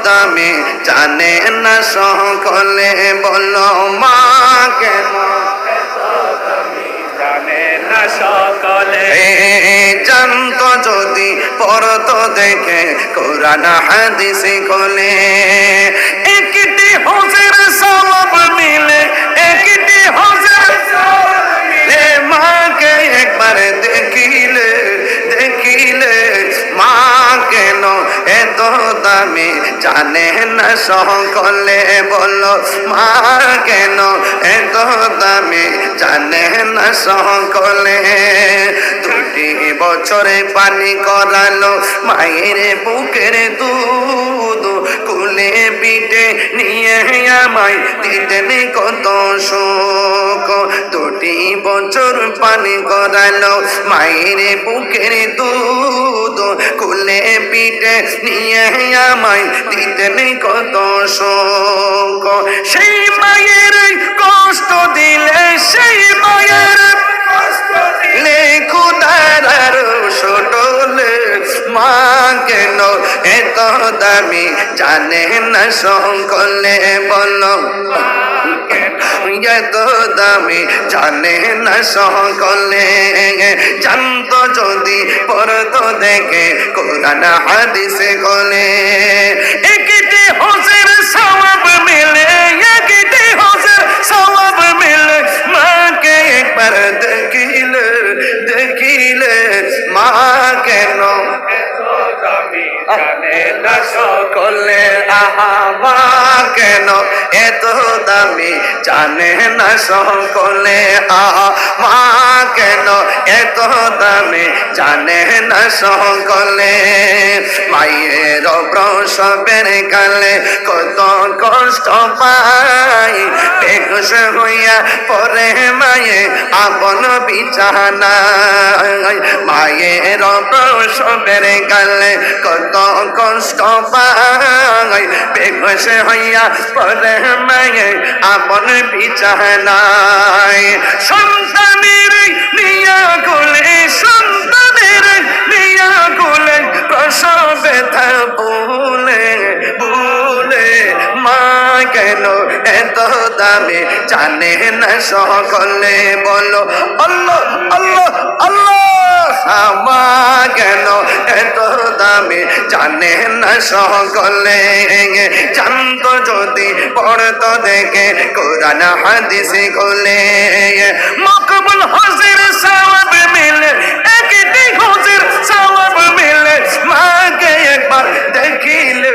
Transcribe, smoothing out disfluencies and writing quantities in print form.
দামি জানে না সকলে, বলো মা কেন জানে না সকলে। জানতো যদি পড়তো দেখে কোরআন হাদিস কোলে, একটি হজের সওয়াব মিলে, একটি হজের সওয়াব মিলে, মাকে একবার দেখিলে, দেখিলে মা কেন এত দামি জানে না সকলে, বলো মা কেন এত দামি জানে না সকলে। 2 বছরে পানি করালো মায়ের বুকের দুধ, কুলে পিঠে নিয়ে আমায় দিতেন কত সুখ। 2 বছর পানি করালো মায়ের বুকের দুধ, কুলে পিঠে নিয়ে আমায় দিতেন কত সুখ। সেই মায়ের কষ্ট দিলে, সেই মায়ের কষ্ট দিলে খুদার সটলে, মা কেন এত দামি জানে না সকলে, বলো এত দামি জানে না সকলে। জানতো যদি পড়তো দেখে কোরআন হাদিস কোলে, একটি হজের সওয়াব মিলে, একটি হজের সওয়াব মিলে, মাকে একবার দেখিলে, দেখিলে মা কেন জানে না সকলে। আহা মা কেন এত দামি জানে না সকলে, আহা মা কেন এত দামি জানে না সকলে। মায়ের প্রসবের কালে কত কষ্ট পাই, বেহুশ হইয়া পরে মায়ে আপন বিছানায়। মায়ের প্রসবের কালে কত কষ্ট পাই, বেহুশ হইয়া পরে মায়ে আপন বিছানায়। সন্তানের নিয়া কোলে, সন্তানের নিয়া কোলে, প্রসব ব্যথা ভুলে ভুলে, মা কেন এত দামি জানে না সকলে, বলো আল্লাহ আল্লাহ আল্লাহ। মা কেন এত দামি জানে না সকলে, জানতো যদি পড়তো দেখে কোরআন হাদিস কোলে, মকবুল হজের সওয়াব মিলে, একটি হজের সওয়াব মিলে, মাকে একবার দেখিলে